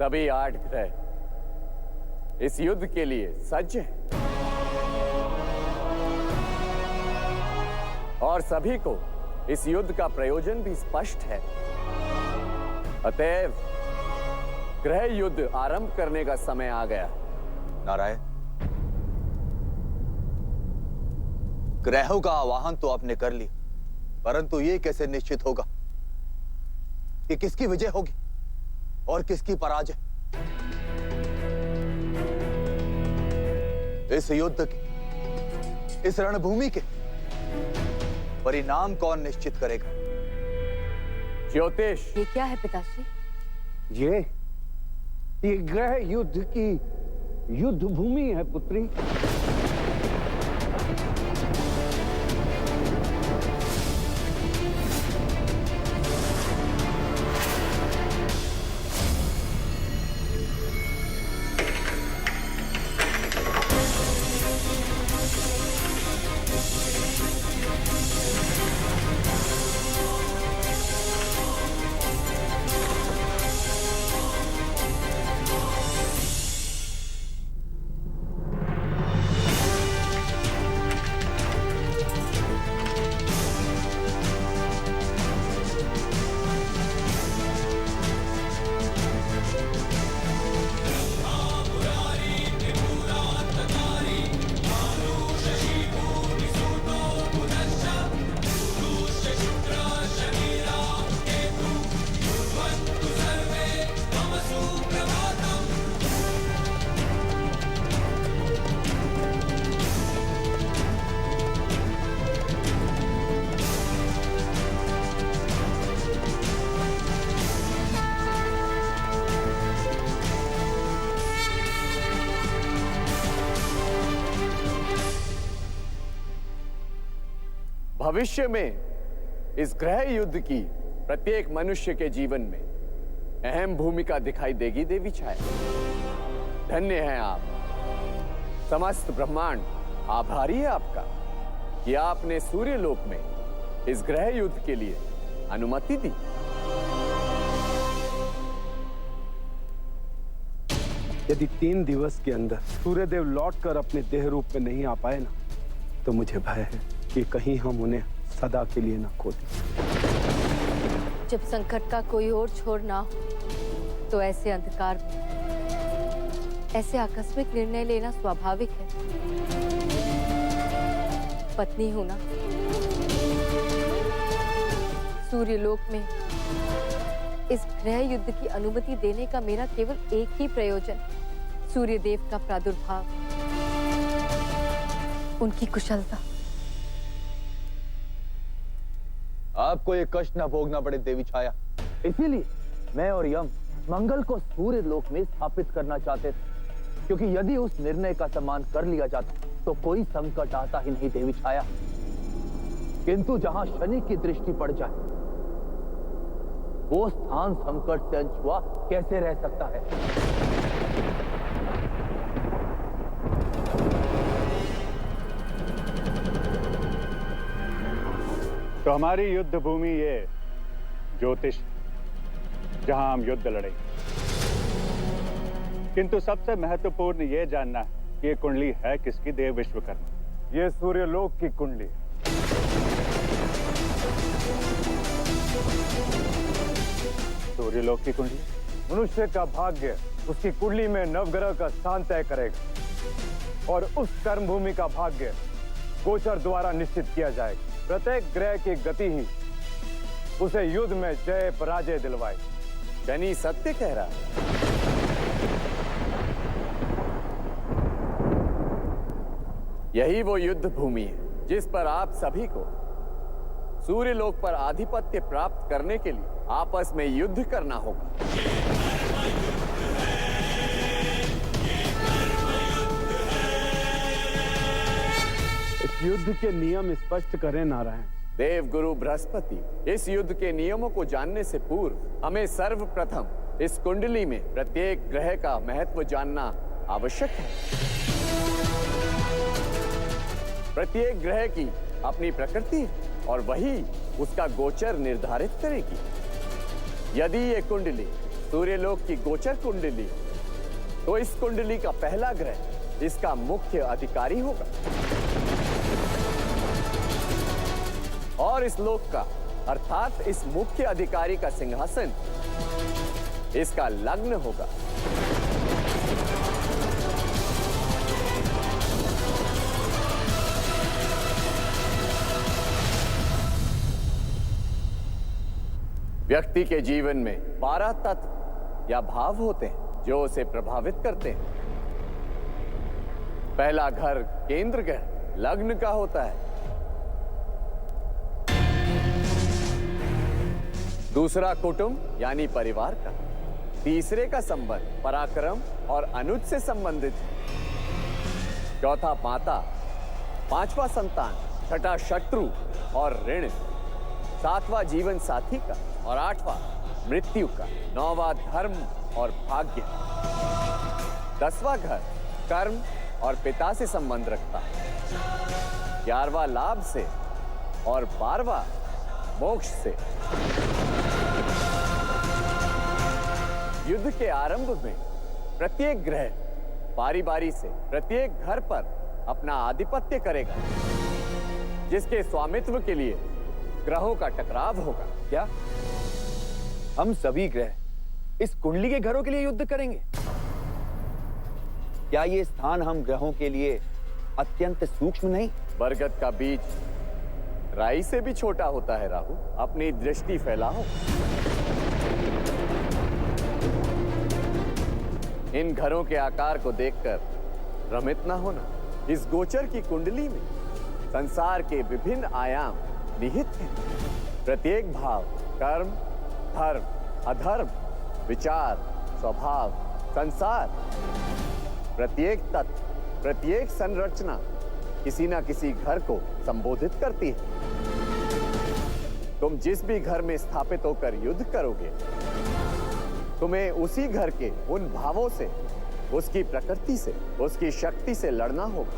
सभी 8 ग्रह इस युद्ध के लिए सज्ज हैं और सभी को इस युद्ध का प्रयोजन भी स्पष्ट है। अतएव ग्रह युद्ध आरंभ करने का समय आ गया। नारायण, ग्रहों का आवाहन तो आपने कर लिया, परंतु ये कैसे निश्चित होगा कि किसकी विजय होगी और किसकी पराजय? इस युद्ध के, इस रणभूमि के परिणाम कौन निश्चित करेगा? ज्योतिष। ये क्या है पिताश्री? ये ग्रह युद्ध की युद्ध भूमि है पुत्री। भविष्य में इस ग्रह युद्ध की प्रत्येक मनुष्य के जीवन में अहम भूमिका दिखाई देगी देवी छाया। धन्य हैं आप। समस्त ब्रह्मांड आभारी है आपका कि आपने सूर्यलोक में इस ग्रह युद्ध के लिए अनुमति दी। यदि 3 दिवस के अंदर सूर्यदेव लौटकर अपने देह रूप में नहीं आ पाए ना, तो मुझे भय है कि कहीं हम उन्हें सदा के लिए ना खो दें। जब संकट का कोई और छोर ना हो, तो ऐसे अंधकार में ऐसे आकस्मिक निर्णय लेना स्वाभाविक है। पत्नी हूं ना, सूर्यलोक में इस ग्रह युद्ध की अनुमति देने का मेरा केवल एक ही प्रयोजन, सूर्यदेव का प्रादुर्भाव, उनकी कुशलता। आपको ये कष्ट न भोगना पड़े देवी छाया, इसीलिए मैं और यम मंगल को सूर्य लोक में स्थापित करना चाहते थे, क्योंकि यदि उस निर्णय का सम्मान कर लिया जाता तो कोई संकट आता ही नहीं देवी छाया। किंतु जहां शनि की दृष्टि पड़ जाए, वो स्थान संकट से अनछुआ कैसे रह सकता है? तो हमारी युद्ध भूमि ये ज्योतिष, जहां हम युद्ध लड़ेंगे। किंतु सबसे महत्वपूर्ण ये जानना है कि ये कुंडली है किसकी? देव विश्वकर्मा। ये सूर्यलोक की कुंडली। सूर्यलोक की कुंडली? मनुष्य का भाग्य उसकी कुंडली में नवग्रह का स्थान तय करेगा और उस कर्मभूमि का भाग्य गोचर द्वारा निश्चित किया जाएगा। प्रत्येक ग्रह की गति ही उसे युद्ध में जय पराजय दिलवाए। शनि सत्य कह रहा है। यही वो युद्ध भूमि है जिस पर आप सभी को सूर्यलोक पर आधिपत्य प्राप्त करने के लिए आपस में युद्ध करना होगा। इस युद्ध के नियम स्पष्ट करें नारायण। देव गुरु बृहस्पति, इस युद्ध के नियमों को जानने से पूर्व हमें सर्वप्रथम इस कुंडली में प्रत्येक ग्रह का महत्व जानना आवश्यक है। प्रत्येक ग्रह की अपनी प्रकृति है और वही उसका गोचर निर्धारित करेगी। यदि ये कुंडली सूर्यलोक की गोचर कुंडली, तो इस कुंडली का पहला ग्रह इसका मुख्य अधिकारी होगा और इस लोक का अर्थात इस मुख्य अधिकारी का सिंहासन इसका लग्न होगा। व्यक्ति के जीवन में 12 तत्व या भाव होते हैं जो उसे प्रभावित करते हैं। पहला घर केंद्र ग्रह लग्न का होता है, दूसरा कुटुंब यानी परिवार का, तीसरे का संबंध पराक्रम और अनुज से संबंधित है, चौथा माता, पांचवा संतान, छठा शत्रु और ऋण, सातवां जीवन साथी का और आठवां मृत्यु का, नौवां धर्म और भाग्य, 10वां घर कर्म और पिता से संबंध रखता है, 11वां लाभ से और 12वां मोक्ष से। युद्ध के आरंभ में प्रत्येक ग्रह बारी बारी से प्रत्येक घर पर अपना आधिपत्य करेगा, जिसके स्वामित्व के लिए ग्रहों का टकराव होगा। क्या हम सभी ग्रह इस कुंडली के घरों के लिए युद्ध करेंगे? क्या ये स्थान हम ग्रहों के लिए अत्यंत सूक्ष्म नहीं? बरगद का बीज राई से भी छोटा होता है राहु, अपनी दृष्टि फैलाओ। इन घरों के आकार को देखकर भ्रमित न होना। इस गोचर की कुंडली में संसार के विभिन्न आयाम निहित हैं। प्रत्येक भाव कर्म, धर्म, अधर्म, विचार, स्वभाव, संसार, प्रत्येक तत्व, प्रत्येक संरचना किसी न किसी घर को संबोधित करती है। तुम जिस भी घर में स्थापित होकर युद्ध करोगे, तुम्हें उसी घर के उन भावों से, उसकी प्रकृति से, उसकी शक्ति से लड़ना होगा।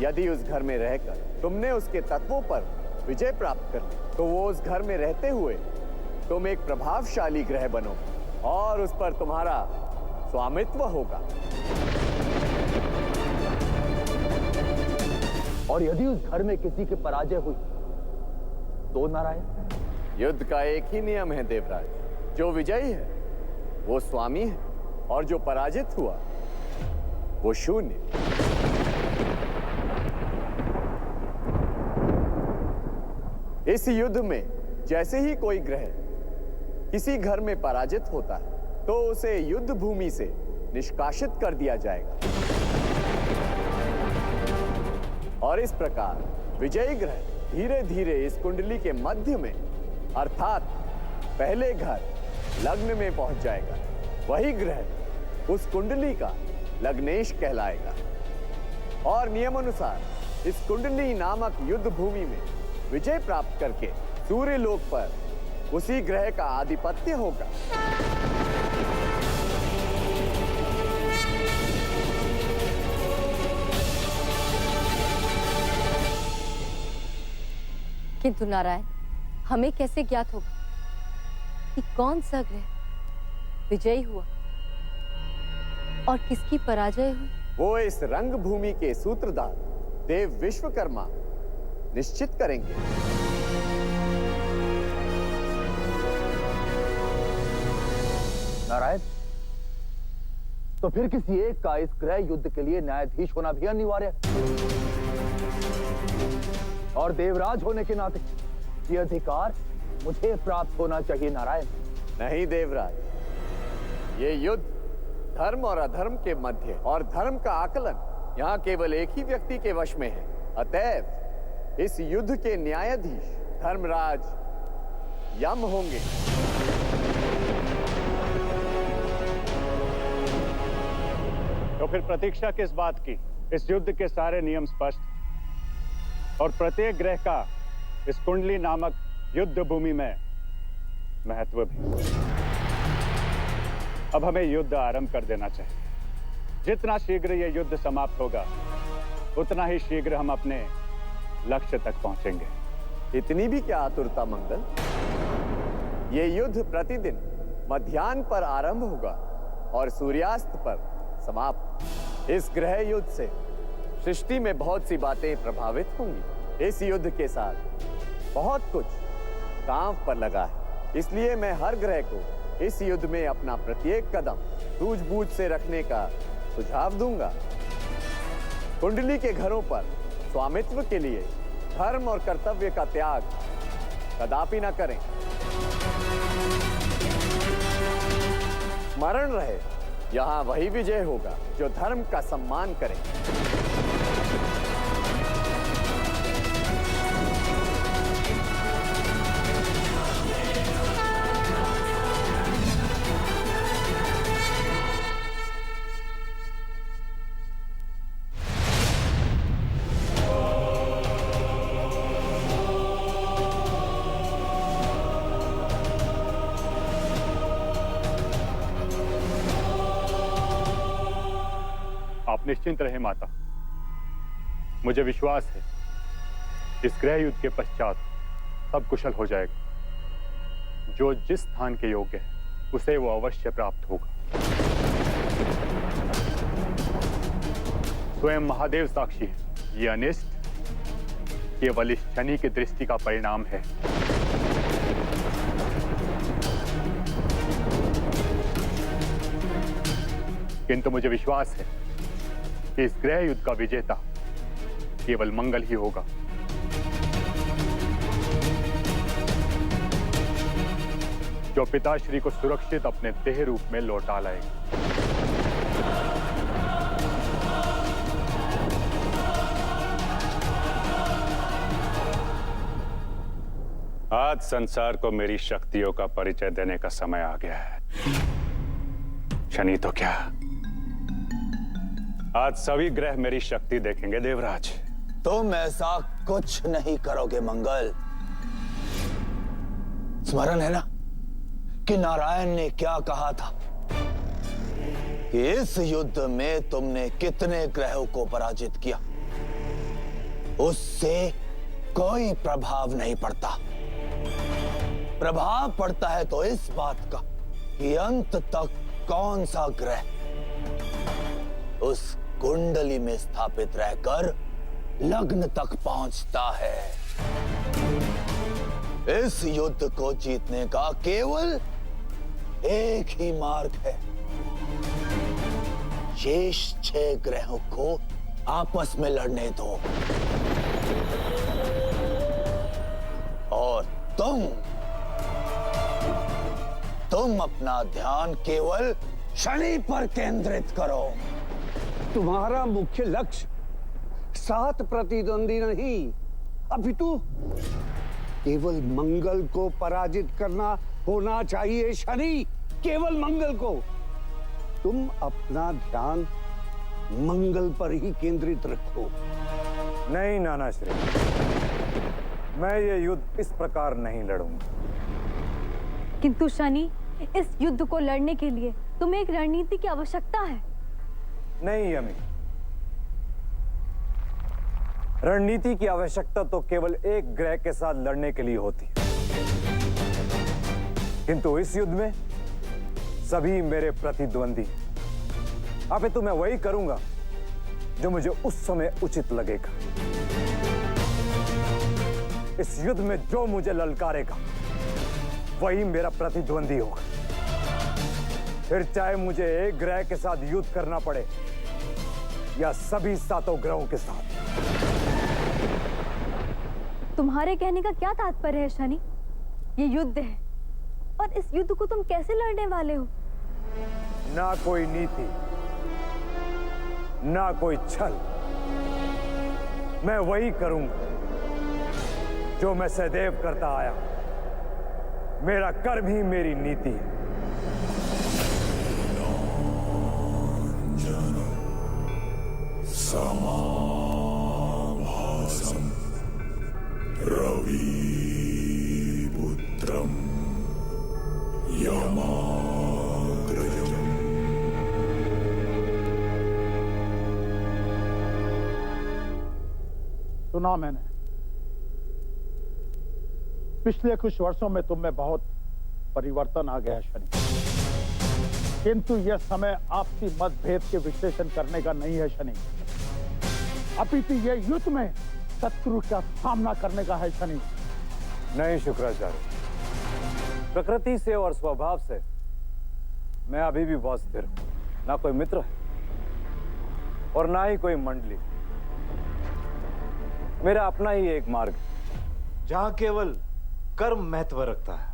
यदि उस घर में रहकर तुमने उसके तत्वों पर विजय प्राप्त कर ली, तो वो उस घर में रहते हुए तुम एक प्रभावशाली ग्रह बनोगे और उस पर तुम्हारा स्वामित्व होगा। और यदि उस घर में किसी की पराजय हुई तो नारायण? युद्ध का एक ही नियम है देवराज, जो विजयी है वो स्वामी है और जो पराजित हुआ वो शून्य। इस युद्ध में जैसे ही कोई ग्रह किसी घर में पराजित होता है, तो उसे युद्ध भूमि से निष्कासित कर दिया जाएगा और इस प्रकार विजयी ग्रह धीरे धीरे इस कुंडली के मध्य में अर्थात पहले घर लग्न में पहुंच जाएगा। वही ग्रह उस कुंडली का लग्नेश कहलाएगा और नियमानुसार इस कुंडली नामक युद्ध भूमि में विजय प्राप्त करके सूर्य लोक पर उसी ग्रह का आधिपत्य होगा। किंतु नारायण, हमें कैसे ज्ञात होगा कि कौन सा ग्रह विजयी हुआ और किसकी पराजय हुई? वो इस रंग भूमि के सूत्रधार देव विश्वकर्मा निश्चित करेंगे। नारायण, तो फिर किसी एक का इस ग्रह युद्ध के लिए न्यायाधीश होना भी अनिवार्य है और देवराज होने के नाते ये अधिकार मुझे प्राप्त होना चाहिए। नारायण नहीं देवराज, ये युद्ध धर्म और अधर्म के मध्य और धर्म का आकलन यहाँ केवल एक ही व्यक्ति के वश में है। अतएव इस युद्ध के न्यायाधीश धर्मराज यम होंगे। तो फिर प्रतीक्षा किस बात की? इस युद्ध के सारे नियम स्पष्ट और प्रत्येक ग्रह का इस कुंडली नामक युद्ध भूमि में महत्व भी। अब हमें युद्ध आरंभ कर देना चाहिए। जितना शीघ्र यह युद्ध समाप्त होगा, उतना ही शीघ्र हम अपने लक्ष्य तक पहुंचेंगे। इतनी भी क्या आतुरता मंगल? ये युद्ध प्रतिदिन मध्याह्न पर आरंभ होगा और सूर्यास्त पर समाप्त। इस ग्रह युद्ध से सृष्टि में बहुत सी बातें प्रभावित होंगी। इस युद्ध के साथ बहुत कुछ दांव पर लगा है, इसलिए मैं हर ग्रह को इस युद्ध में अपना प्रत्येक कदम सूझबूझ से रखने का सुझाव दूंगा। कुंडली के घरों पर स्वामित्व के लिए धर्म और कर्तव्य का त्याग कदापि न करें। स्मरण रहे, यहां वही विजय होगा जो धर्म का सम्मान करे। आप निश्चिंत रहे माता, मुझे विश्वास है इस गृह युद्ध के पश्चात सब कुशल हो जाएगा। जो जिस स्थान के योग्य है उसे वो अवश्य प्राप्त होगा। स्वयं महादेव साक्षी है, ये अनिष्ट केवल इस शनि की दृष्टि का परिणाम है। किंतु मुझे विश्वास है कि इस गृह युद्ध का विजेता केवल मंगल ही होगा। जो पिताश्री को सुरक्षित अपने देह रूप में लौटा लाएगा। आज संसार को मेरी शक्तियों का परिचय देने का समय आ गया है। शनि तो क्या, आज सभी ग्रह मेरी शक्ति देखेंगे देवराज। तुम ऐसा कुछ नहीं करोगे मंगल। स्मरण है ना कि नारायण ने क्या कहा था कि इस युद्ध में तुमने कितने ग्रहों को पराजित किया, उससे कोई प्रभाव नहीं पड़ता। प्रभाव पड़ता है तो इस बात का कि अंत तक कौन सा ग्रह उस कुंडली में स्थापित रहकर लग्न तक पहुंचता है। इस युद्ध को जीतने का केवल एक ही मार्ग है। शेष 6 ग्रहों को आपस में लड़ने दो और तुम अपना ध्यान केवल शनि पर केंद्रित करो। तुम्हारा मुख्य लक्ष्य 7 प्रतिद्वंदी नहीं, अपितु केवल मंगल को पराजित करना होना चाहिए। शनि, केवल मंगल को। तुम अपना ध्यान मंगल पर ही केंद्रित रखो। नहीं नानाश्री, मैं ये युद्ध इस प्रकार नहीं लड़ूंगा। किंतु शनि, इस युद्ध को लड़ने के लिए तुम्हें एक रणनीति की आवश्यकता है। नहीं यमी, रणनीति की आवश्यकता तो केवल एक ग्रह के साथ लड़ने के लिए होती है, किंतु इस युद्ध में सभी मेरे प्रतिद्वंदी। अबे तो मैं वही करूंगा जो मुझे उस समय उचित लगेगा। इस युद्ध में जो मुझे ललकारेगा वही मेरा प्रतिद्वंदी होगा। फिर चाहे मुझे एक ग्रह के साथ युद्ध करना पड़े या सभी 7 ग्रहों के साथ। तुम्हारे कहने का क्या तात्पर्य है शनि? ये युद्ध है और इस युद्ध को तुम कैसे लड़ने वाले हो? ना कोई नीति, ना कोई छल। मैं वही करूंगा जो मैं सदैव करता आया। मेरा कर्म ही मेरी नीति है। समाभासं रविपुत्रं यमाग्रजम्। सुना मैंने, पिछले कुछ वर्षों में तुम में बहुत परिवर्तन आ गया शनि, किंतु यह समय आपसी मतभेद के विश्लेषण करने का नहीं है शनि, अपितु यह युद्ध में शत्रु का सामना करने का है शनि। नहीं शुक्राचार्य, प्रकृति से और स्वभाव से मैं अभी भी बहुत स्थिर हूं। ना कोई मित्र है और ना ही कोई मंडली। मेरा अपना ही एक मार्ग है जहां केवल कर्म महत्व रखता है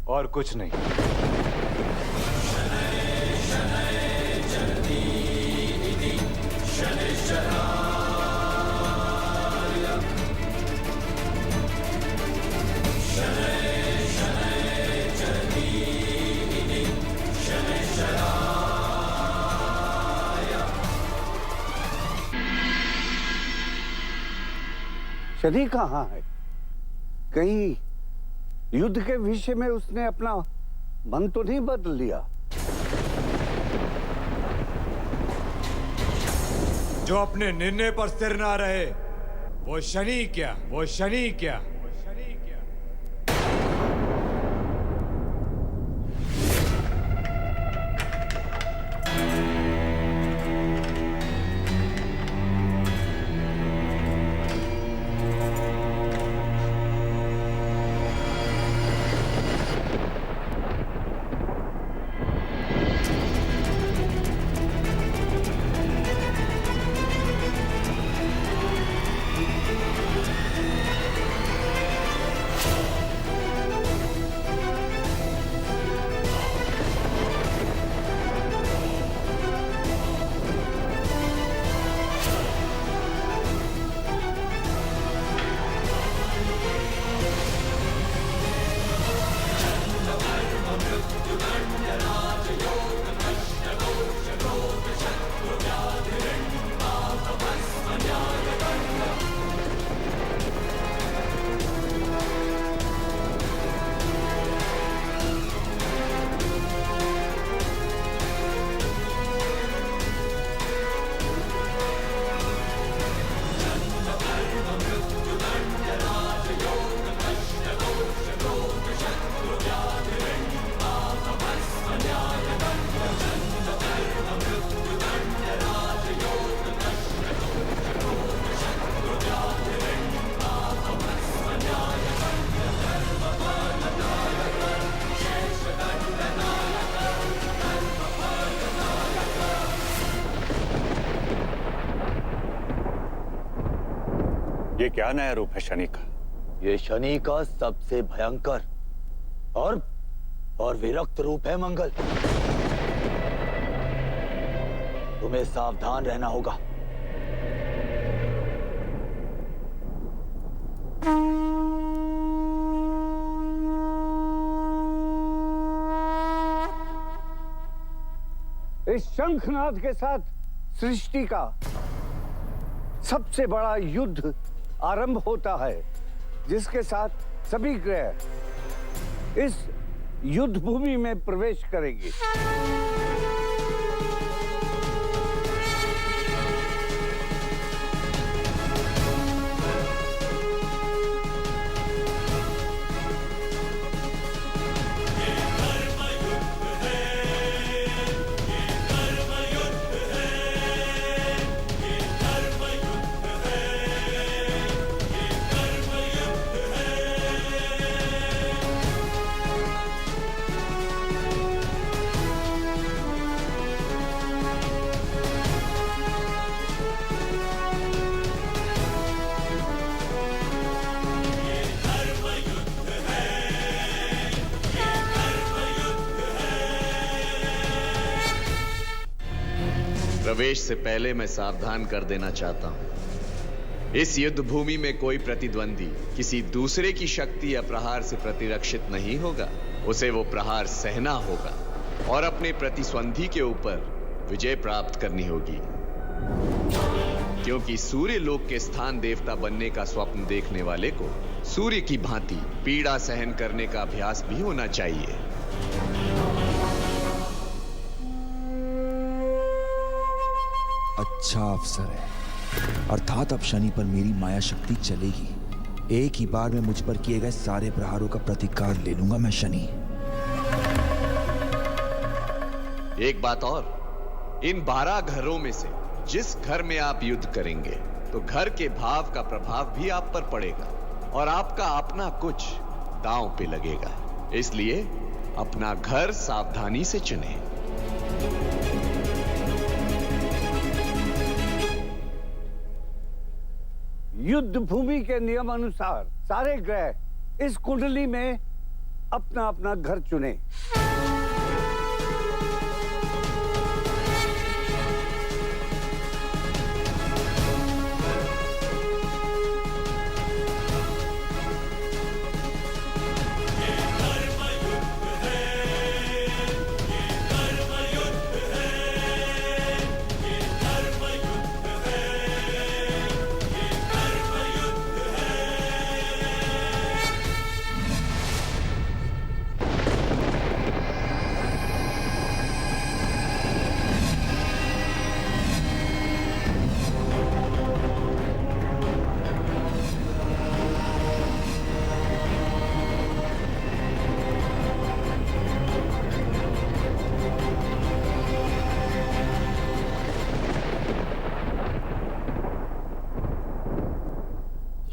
और कुछ नहीं। शनि कहाँ है? कहीं युद्ध के विषय में उसने अपना मन तो नहीं बदल लिया? जो अपने निर्णय पर स्थिर ना रहे वो शनि क्या, वो शनि क्या। ये क्या नया रूप है शनि का? ये शनि का सबसे भयंकर और विरक्त रूप है मंगल। तुम्हें सावधान रहना होगा। इस शंखनाद के साथ सृष्टि का सबसे बड़ा युद्ध आरंभ होता है, जिसके साथ सभी ग्रह इस युद्ध भूमि में प्रवेश करेंगे। प्रवेश से पहले मैं सावधान कर देना चाहता हूं, इस युद्ध भूमि में कोई प्रतिद्वंदी किसी दूसरे की शक्ति या प्रहार से प्रतिरक्षित नहीं होगा। उसे वो प्रहार सहना होगा और अपने प्रतिस्वंदी के ऊपर विजय प्राप्त करनी होगी, क्योंकि सूर्य लोक के स्थान देवता बनने का स्वप्न देखने वाले को सूर्य की भांति पीड़ा सहन करने का अभ्यास भी होना चाहिए। अच्छा अवसर है, अर्थात अब शनि पर मेरी माया शक्ति चलेगी। एक ही बार में मुझ पर किए गए सारे प्रहारों का प्रतिकार ले लूंगा मैं शनि। एक बात और, इन 12 घरों में से जिस घर में आप युद्ध करेंगे तो घर के भाव का प्रभाव भी आप पर पड़ेगा और आपका अपना कुछ दांव पे लगेगा। इसलिए अपना घर सावधानी से चुनें। युद्ध भूमि के नियम अनुसार सारे ग्रह इस कुंडली में अपना अपना घर चुने।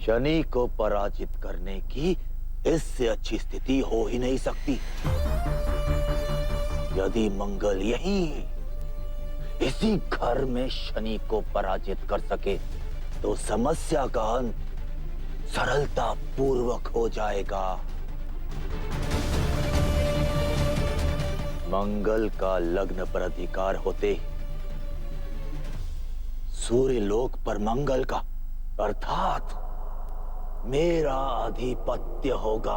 शनि को पराजित करने की इससे अच्छी स्थिति हो ही नहीं सकती। यदि मंगल यहीं इसी घर में शनि को पराजित कर सके तो समस्या का अंत सरलता पूर्वक हो जाएगा। मंगल का लग्न पर अधिकार होते सूर्य लोक पर मंगल का अर्थात मेरा आधिपत्य होगा।